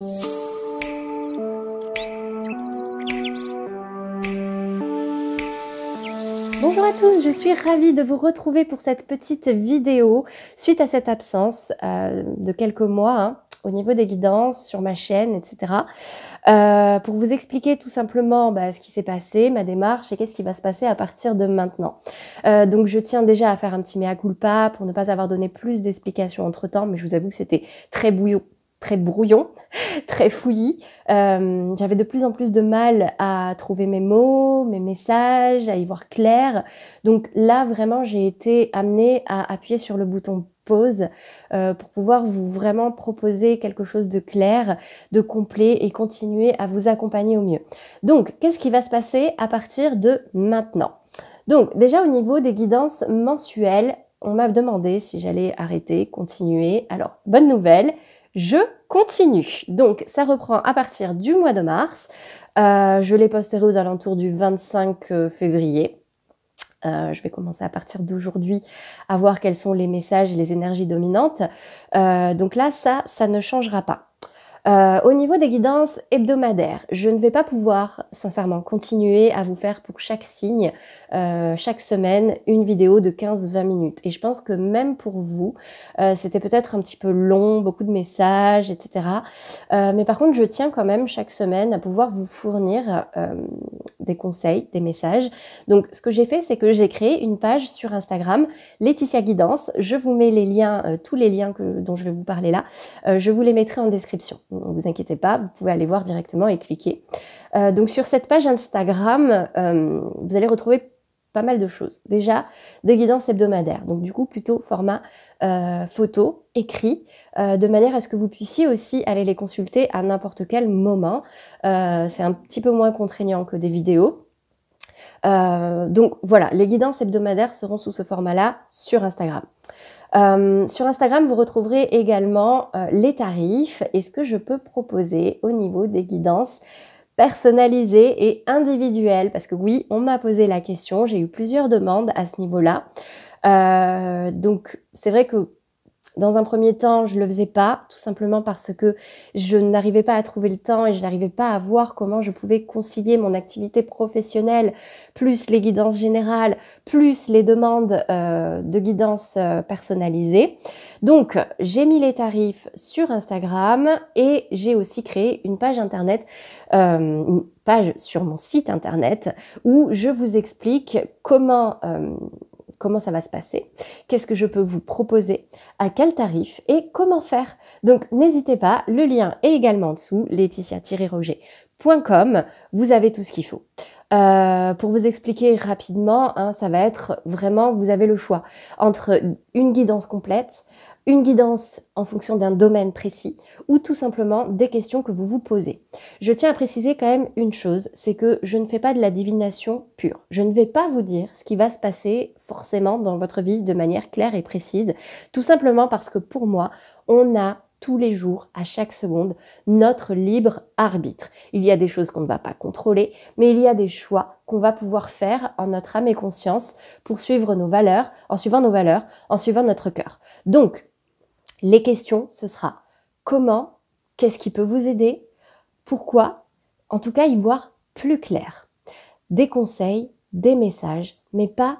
Bonjour à tous, je suis ravie de vous retrouver pour cette petite vidéo suite à cette absence de quelques mois au niveau des guidances sur ma chaîne, etc. Pour vous expliquer tout simplement ce qui s'est passé, ma démarche et qu'est-ce qui va se passer à partir de maintenant. Donc je tiens déjà à faire un petit mea culpa pour ne pas avoir donné plus d'explications entre temps, mais je vous avoue que c'était très brouillon, très fouillis. J'avais de plus en plus de mal à trouver mes mots, mes messages, à y voir clair. Donc là, vraiment, j'ai été amenée à appuyer sur le bouton pause pour pouvoir vous vraiment proposer quelque chose de clair, de complet et continuer à vous accompagner au mieux. Donc, qu'est-ce qui va se passer à partir de maintenant? Donc, déjà au niveau des guidances mensuelles, on m'a demandé si j'allais arrêter, continuer. Alors, bonne nouvelle, je continue. Donc, ça reprend à partir du mois de mars. Je les posterai aux alentours du 25 février. Je vais commencer à partir d'aujourd'hui à voir quels sont les messages et les énergies dominantes. Donc là, ça ne changera pas. Au niveau des guidances hebdomadaires, je ne vais pas pouvoir sincèrement continuer à vous faire pour chaque signe, chaque semaine, une vidéo de 15-20 minutes. Et je pense que même pour vous, c'était peut-être un petit peu long, beaucoup de messages, etc. Mais par contre, je tiens quand même chaque semaine à pouvoir vous fournir des conseils, des messages. Donc ce que j'ai fait, c'est que j'ai créé une page sur Instagram, Laetitia Guidance. Je vous mets les liens, tous les liens dont je vais vous parler là, je vous les mettrai en description. Ne vous inquiétez pas, vous pouvez aller voir directement et cliquer. Donc sur cette page Instagram, vous allez retrouver pas mal de choses. Déjà, des guidances hebdomadaires, donc du coup plutôt format photo, écrit, de manière à ce que vous puissiez aussi aller les consulter à n'importe quel moment. C'est un petit peu moins contraignant que des vidéos. Donc voilà, les guidances hebdomadaires seront sous ce format-là sur Instagram. Sur Instagram, vous retrouverez également les tarifs et ce que je peux proposer au niveau des guidances personnalisées et individuelles. Parce que oui, on m'a posé la question, j'ai eu plusieurs demandes à ce niveau-là. Donc c'est vrai que dans un premier temps, je ne le faisais pas, tout simplement parce que je n'arrivais pas à trouver le temps et je n'arrivais pas à voir comment je pouvais concilier mon activité professionnelle, plus les guidances générales, plus les demandes de guidance personnalisées. Donc, j'ai mis les tarifs sur Instagram et j'ai aussi créé une page internet, une page sur mon site internet où je vous explique comment ça va se passer, qu'est-ce que je peux vous proposer, à quel tarif et comment faire. Donc n'hésitez pas, le lien est également en dessous, laetitia-roger.com, vous avez tout ce qu'il faut. Pour vous expliquer rapidement, ça va être vraiment, vous avez le choix entre une guidance complète, une guidance en fonction d'un domaine précis ou tout simplement des questions que vous vous posez. Je tiens à préciser quand même une chose, c'est que je ne fais pas de la divination pure. Je ne vais pas vous dire ce qui va se passer forcément dans votre vie de manière claire et précise, tout simplement parce que pour moi, on a tous les jours, à chaque seconde, notre libre arbitre. Il y a des choses qu'on ne va pas contrôler, mais il y a des choix qu'on va pouvoir faire en notre âme et conscience pour suivre nos valeurs, en suivant notre cœur. Donc, les questions, ce sera comment, qu'est-ce qui peut vous aider, pourquoi, en tout cas y voir plus clair. Des conseils, des messages, mais pas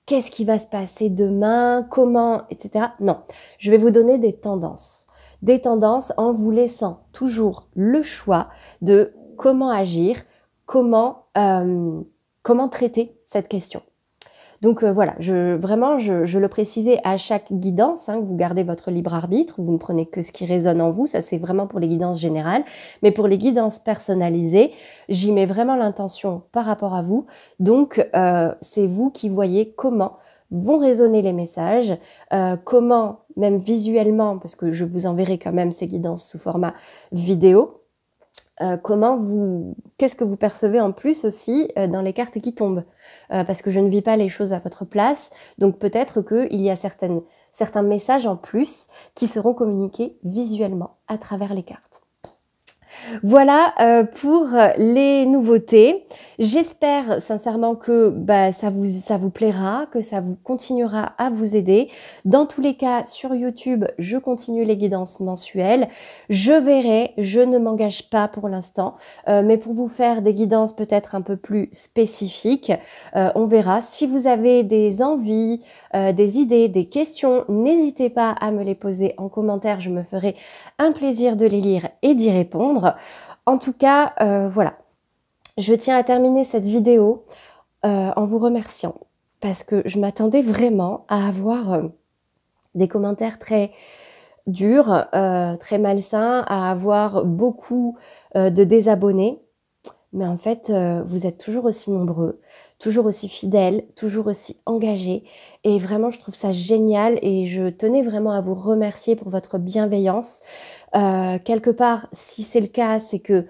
qu'est-ce qui va se passer demain, comment, etc. Non, je vais vous donner des tendances en vous laissant toujours le choix de comment agir, comment traiter cette question. Donc voilà, je le précisais à chaque guidance, que vous gardez votre libre arbitre, vous ne prenez que ce qui résonne en vous, ça c'est vraiment pour les guidances générales, mais pour les guidances personnalisées, j'y mets vraiment l'intention par rapport à vous, donc c'est vous qui voyez comment vont résonner les messages, comment, même visuellement, parce que je vous enverrai quand même ces guidances sous format vidéo, qu'est-ce que vous percevez en plus aussi dans les cartes qui tombent, parce que je ne vis pas les choses à votre place, donc peut-être qu'il y a certains messages en plus qui seront communiqués visuellement à travers les cartes. Voilà pour les nouveautés. J'espère sincèrement que ça vous plaira, que ça vous continuera à vous aider. Dans tous les cas, sur YouTube, je continue les guidances mensuelles. Je verrai, je ne m'engage pas pour l'instant, mais pour vous faire des guidances peut-être un peu plus spécifiques, on verra. Si vous avez des envies, des idées, des questions, n'hésitez pas à me les poser en commentaire. Je me ferai un plaisir de les lire et d'y répondre. En tout cas, voilà. Je tiens à terminer cette vidéo en vous remerciant parce que je m'attendais vraiment à avoir des commentaires très durs, très malsains, à avoir beaucoup de désabonnés. Mais en fait, vous êtes toujours aussi nombreux, toujours aussi fidèles, toujours aussi engagés. Et vraiment, je trouve ça génial et je tenais vraiment à vous remercier pour votre bienveillance. Quelque part, si c'est le cas, c'est que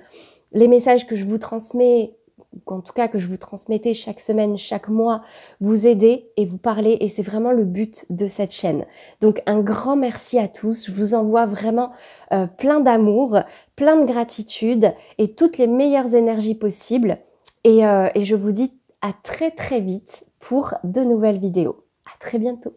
les messages que je vous transmets, ou en tout cas que je vous transmettais chaque semaine, chaque mois, vous aidez et vous parlez et c'est vraiment le but de cette chaîne. Donc un grand merci à tous, je vous envoie vraiment plein d'amour, plein de gratitude et toutes les meilleures énergies possibles et je vous dis à très très vite pour de nouvelles vidéos. À très bientôt.